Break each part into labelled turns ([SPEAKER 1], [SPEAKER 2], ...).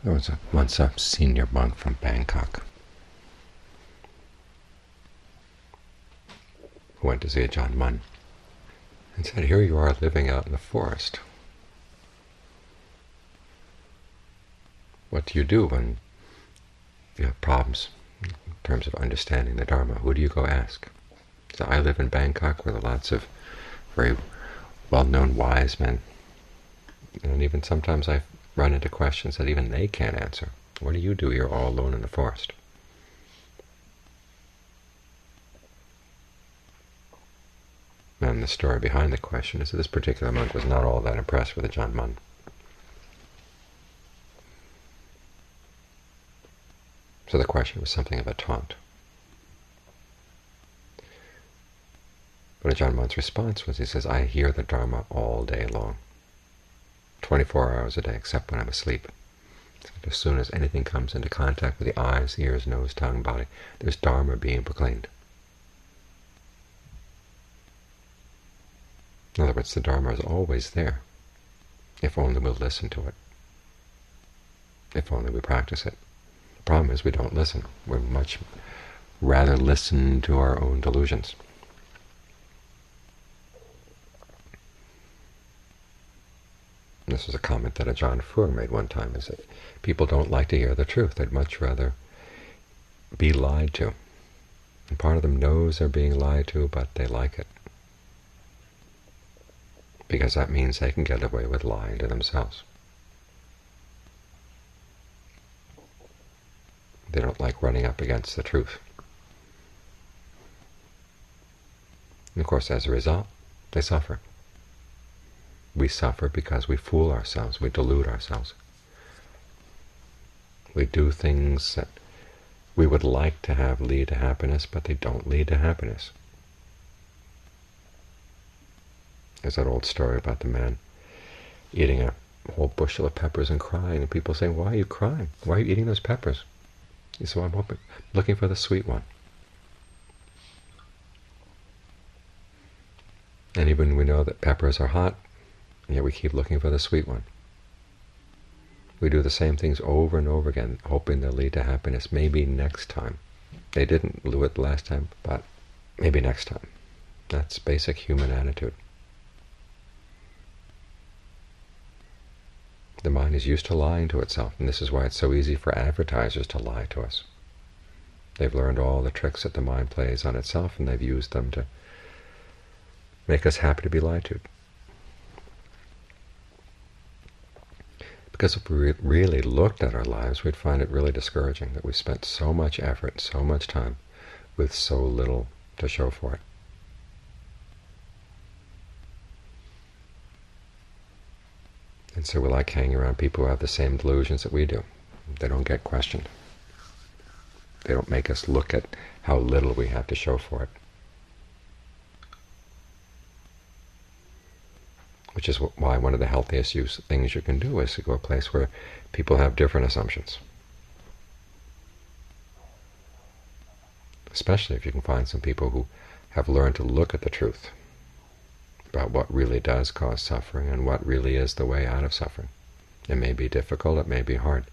[SPEAKER 1] There was once a senior monk from Bangkok who went to see Ajahn Mun and said, "Here you are living out in the forest. What do you do when you have problems in terms of understanding the Dharma? Who do you go ask?" So I live in Bangkok where there are lots of very well-known wise men, and even sometimes I run into questions that even they can't answer. What do you do here all alone in the forest? And the story behind the question is that this particular monk was not all that impressed with Ajahn Mun. So the question was something of a taunt. But Ajahn Mun's response was, he says, "I hear the Dharma all day long, 24 hours a day, except when I'm asleep. As soon as anything comes into contact with the eyes, ears, nose, tongue, body, there's Dharma being proclaimed." In other words, the Dharma is always there, if only we'll listen to it, if only we practice it. The problem is we don't listen. We much rather listen to our own delusions. This is a comment that Ajahn Fuhr made one time, is that people don't like to hear the truth. They'd much rather be lied to. And part of them knows they're being lied to, but they like it, because that means they can get away with lying to themselves. They don't like running up against the truth. And of course, as a result, they suffer. We suffer because we fool ourselves, we delude ourselves. We do things that we would like to have lead to happiness, but they don't lead to happiness. There's that old story about the man eating a whole bushel of peppers and crying, and people saying, "Why are you crying? Why are you eating those peppers?" He said, "Well, I'm looking for the sweet one." And even we know that peppers are hot, and yet we keep looking for the sweet one. We do the same things over and over again, hoping they'll lead to happiness. Maybe next time. They didn't do it the last time, but maybe next time. That's basic human attitude. The mind is used to lying to itself, and this is why it's so easy for advertisers to lie to us. They've learned all the tricks that the mind plays on itself, and they've used them to make us happy to be lied to. Because if we really looked at our lives, we'd find it really discouraging that we spent so much effort, so much time, with so little to show for it. And so we like hanging around people who have the same delusions that we do. They don't get questioned. They don't make us look at how little we have to show for it. Which is why one of the healthiest things you can do is to go to a place where people have different assumptions. Especially if you can find some people who have learned to look at the truth about what really does cause suffering and what really is the way out of suffering. It may be difficult, it may be hard,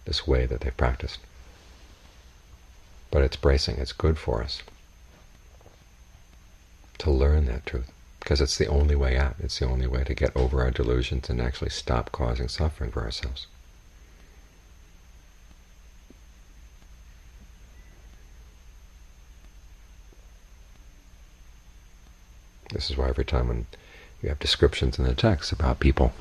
[SPEAKER 1] this way that they've practiced. But it's bracing, it's good for us to learn that truth, because it's the only way out. It's the only way to get over our delusions and actually stop causing suffering for ourselves. This is why every time when you have descriptions in the text about people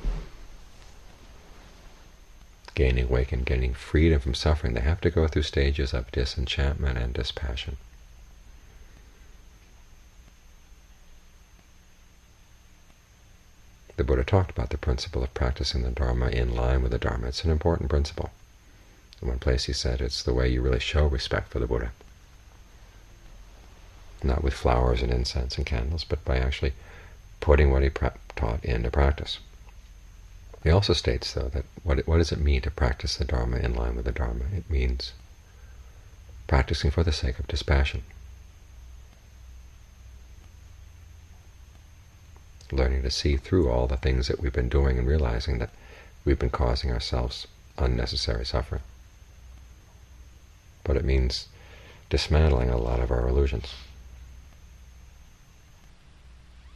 [SPEAKER 1] gaining awakening, gaining freedom from suffering, they have to go through stages of disenchantment and dispassion. The Buddha talked about the principle of practicing the Dharma in line with the Dharma. It's an important principle. In one place he said it's the way you really show respect for the Buddha. Not with flowers and incense and candles, but by actually putting what he taught into practice. He also states, though, that what does it mean to practice the Dharma in line with the Dharma? It means practicing for the sake of dispassion. Learning to see through all the things that we've been doing and realizing that we've been causing ourselves unnecessary suffering. But it means dismantling a lot of our illusions.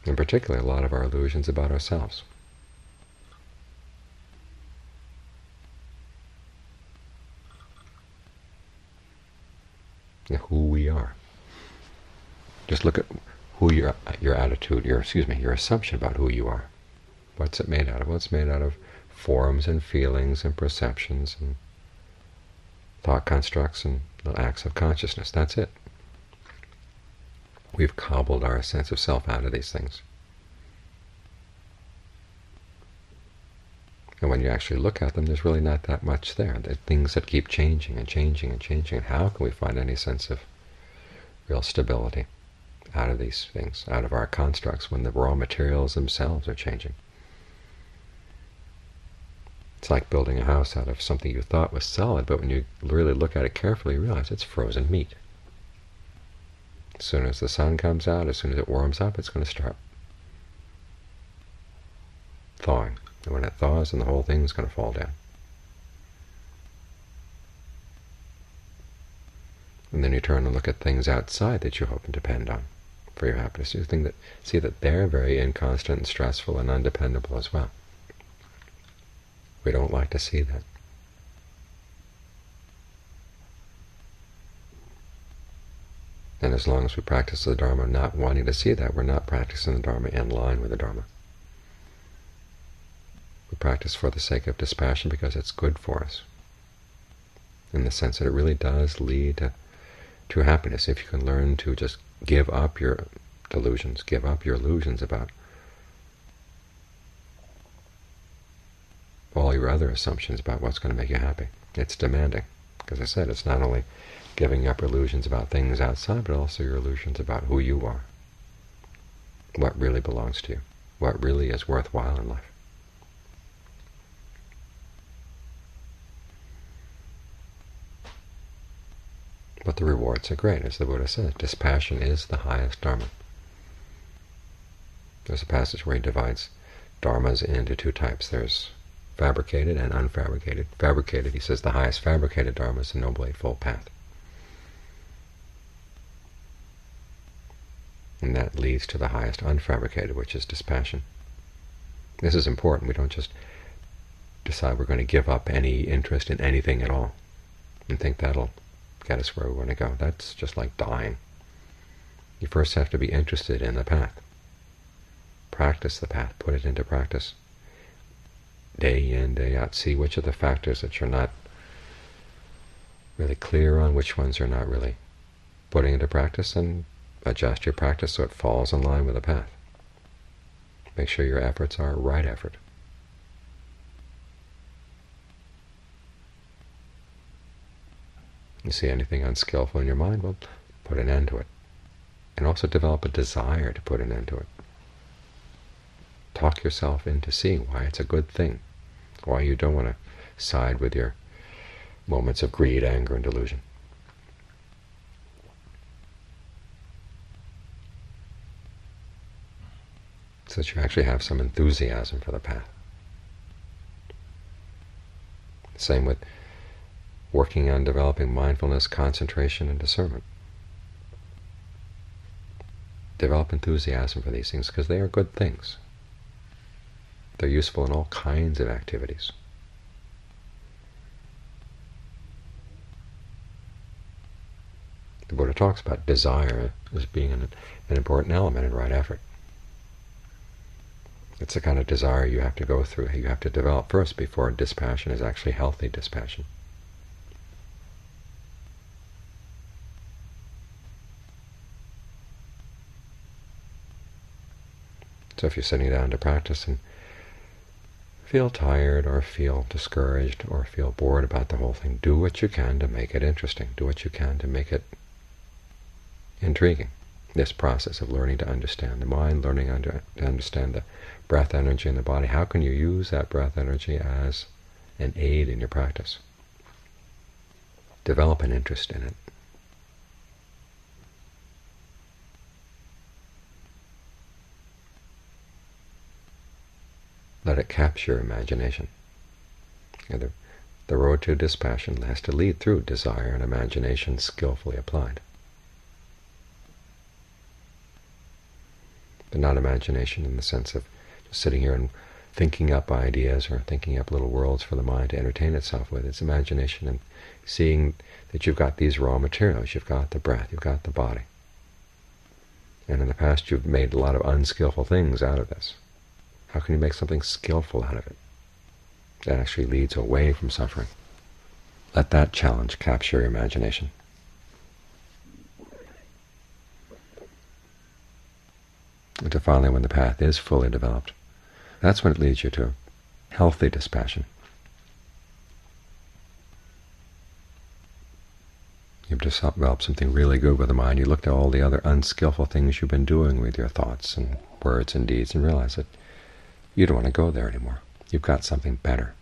[SPEAKER 1] And particularly a lot of our illusions about ourselves. And who we are. Just look at who your attitude, your assumption about who you are. What's it made out of? Well, it's made out of forms and feelings and perceptions and thought constructs and the acts of consciousness. That's it. We've cobbled our sense of self out of these things. And when you actually look at them, there's really not that much there. They're things that keep changing and changing and changing. And how can we find any sense of real stability out of these things, out of our constructs, when the raw materials themselves are changing? It's like building a house out of something you thought was solid, but when you really look at it carefully, you realize it's frozen meat. As soon as the sun comes out, as soon as it warms up, it's going to start thawing. And when it thaws, then the whole thing's going to fall down. And then you turn and look at things outside that you hope and depend on for your happiness. You see that they're very inconstant and stressful and undependable as well. We don't like to see that. And as long as we practice the Dharma not wanting to see that, we're not practicing the Dharma in line with the Dharma. We practice for the sake of dispassion because it's good for us, in the sense that it really does lead to true happiness if you can learn to just give up your delusions, give up your illusions about all your other assumptions about what's going to make you happy. It's demanding. Because I said, it's not only giving up illusions about things outside, but also your illusions about who you are, what really belongs to you, what really is worthwhile in life. But the rewards are great. As the Buddha says, dispassion is the highest Dharma. There's a passage where he divides dharmas into two types. There's fabricated and unfabricated. Fabricated, he says, the highest fabricated Dharma is the Noble Eightfold Path. And that leads to the highest unfabricated, which is dispassion. This is important. We don't just decide we're going to give up any interest in anything at all and think that'll get us where we want to go. That's just like dying. You first have to be interested in the path. Practice the path. Put it into practice. Day in, day out. See which of the factors that you're not really clear on, which ones you're not really putting into practice, and adjust your practice so it falls in line with the path. Make sure your efforts are right effort. You see anything unskillful in your mind, well, put an end to it. And also develop a desire to put an end to it. Talk yourself into seeing why it's a good thing, why you don't want to side with your moments of greed, anger, and delusion. So that you actually have some enthusiasm for the path. Same with working on developing mindfulness, concentration, and discernment. Develop enthusiasm for these things because they are good things. They're useful in all kinds of activities. The Buddha talks about desire as being an important element in right effort. It's the kind of desire you have to go through, you have to develop first before dispassion is actually healthy dispassion. So if you're sitting down to practice and feel tired or feel discouraged or feel bored about the whole thing, do what you can to make it interesting. Do what you can to make it intriguing. This process of learning to understand the mind, learning to understand the breath energy in the body. How can you use that breath energy as an aid in your practice? Develop an interest in it. Let it capture your imagination. The The road to dispassion has to lead through desire and imagination skillfully applied. But not imagination in the sense of just sitting here and thinking up ideas or thinking up little worlds for the mind to entertain itself with. It's imagination and seeing that you've got these raw materials. You've got the breath, you've got the body. And in the past you've made a lot of unskillful things out of this. How can you make something skillful out of it? That actually leads away from suffering. Let that challenge capture your imagination. Until finally, when the path is fully developed, that's when it leads you to healthy dispassion. You've developed something really good with the mind. You looked at all the other unskillful things you've been doing with your thoughts and words and deeds and realize that you don't want to go there anymore. You've got something better.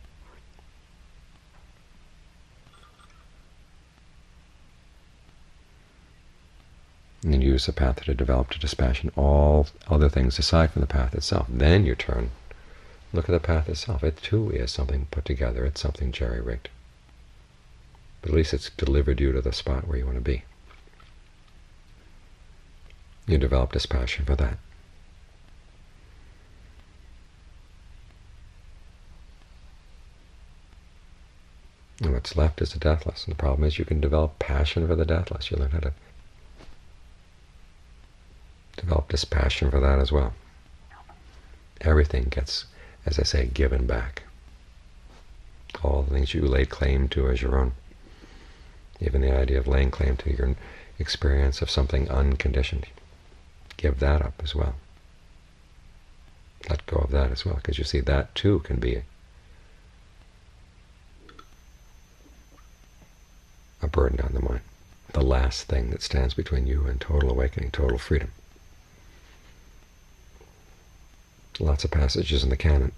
[SPEAKER 1] And you use the path to develop to dispassion all other things aside from the path itself. Then you turn, look at the path itself. It too is something put together. It's something jerry-rigged. But at least it's delivered you to the spot where you want to be. You develop dispassion for that. And what's left is the deathless. And the problem is you can develop passion for the deathless. You learn how to develop dispassion for that as well. Everything gets, as I say, given back. All the things you laid claim to as your own. Even the idea of laying claim to your experience of something unconditioned. Give that up as well. Let go of that as well, because you see that too can be a burden on the mind. The last thing that stands between you and total awakening, total freedom. Lots of passages in the canon,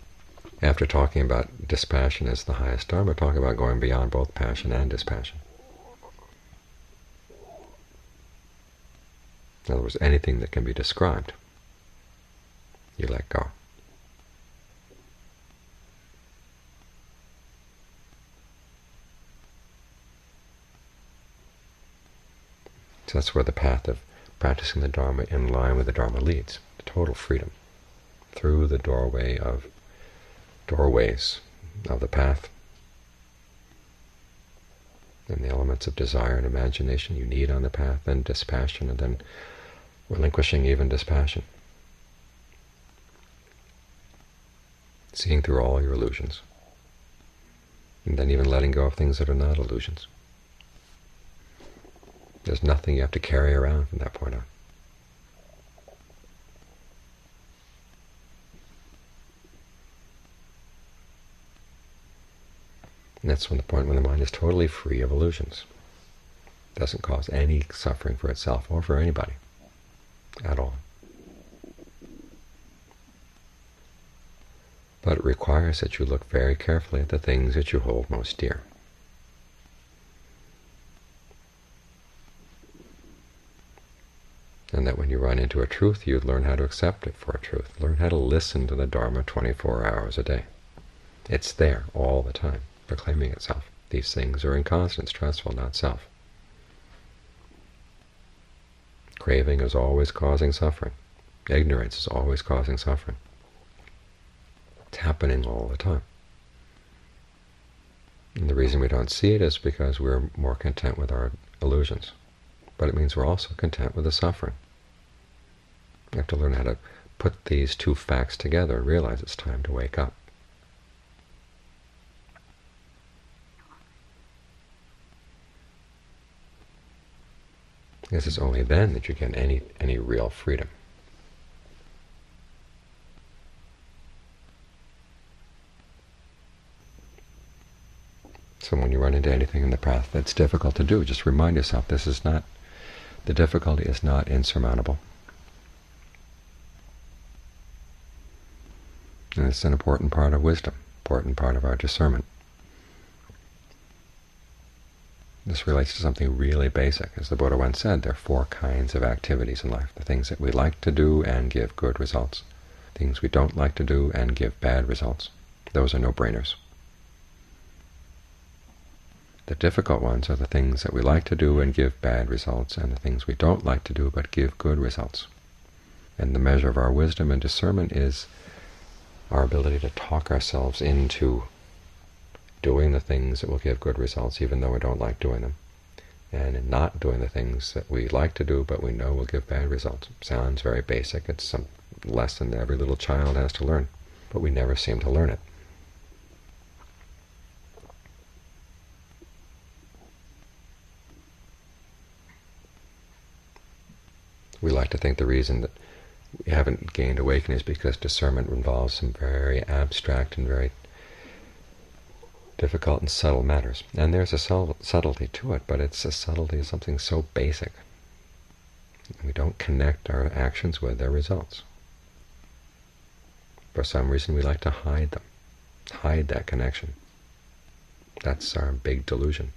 [SPEAKER 1] after talking about dispassion as the highest Dharma, talk about going beyond both passion and dispassion. In other words, anything that can be described, you let go. So that's where the path of practicing the Dharma in line with the Dharma leads, to total freedom, through the doorways of the path, and the elements of desire and imagination you need on the path, and dispassion, and then relinquishing even dispassion. Seeing through all your illusions, and then even letting go of things that are not illusions. There's nothing you have to carry around from that point on. And that's when the mind is totally free of illusions. It doesn't cause any suffering for itself or for anybody at all. But it requires that you look very carefully at the things that you hold most dear. And that when you run into a truth, you learn how to accept it for a truth. Learn how to listen to the Dharma 24 hours a day. It's there all the time, proclaiming itself. These things are inconstant, stressful, not self. Craving is always causing suffering. Ignorance is always causing suffering. It's happening all the time. And the reason we don't see it is because we're more content with our illusions. But it means we're also content with the suffering. We have to learn how to put these two facts together and realize it's time to wake up. Because it's only then that you get any real freedom. So when you run into anything in the path that's difficult to do, just remind yourself the difficulty is not insurmountable. And it's an important part of wisdom, important part of our discernment. This relates to something really basic. As the Buddha once said, there are 4 kinds of activities in life: the things that we like to do and give good results, things we don't like to do and give bad results. Those are no-brainers. The difficult ones are the things that we like to do and give bad results, and the things we don't like to do but give good results. And the measure of our wisdom and discernment is our ability to talk ourselves into doing the things that will give good results even though we don't like doing them, and in not doing the things that we like to do but we know will give bad results. Sounds very basic. It's some lesson that every little child has to learn, but we never seem to learn it. We like to think the reason that we haven't gained awakening is because discernment involves some very abstract and very difficult and subtle matters. And there's a subtlety to it, but it's a subtlety of something so basic. We don't connect our actions with their results. For some reason we like to hide them, hide that connection. That's our big delusion.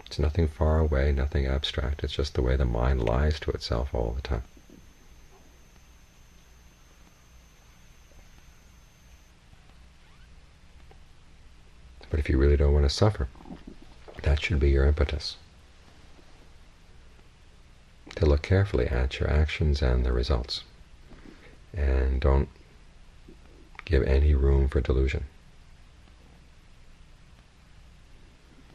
[SPEAKER 1] It's nothing far away, nothing abstract. It's just the way the mind lies to itself all the time. But if you really don't want to suffer, that should be your impetus. To look carefully at your actions and the results. And don't give any room for delusion.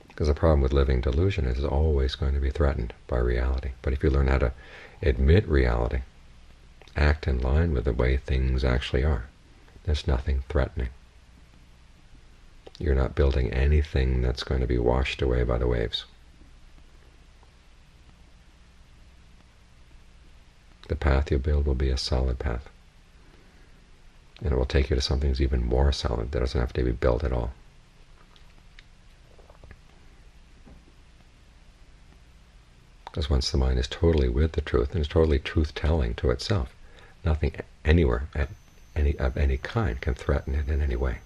[SPEAKER 1] Because the problem with living delusion is it's always going to be threatened by reality. But if you learn how to admit reality, act in line with the way things actually are, there's nothing threatening. You're not building anything that's going to be washed away by the waves. The path you build will be a solid path. And it will take you to something that's even more solid that doesn't have to be built at all. Because once the mind is totally with the truth and is totally truth-telling to itself, nothing anywhere of any kind can threaten it in any way.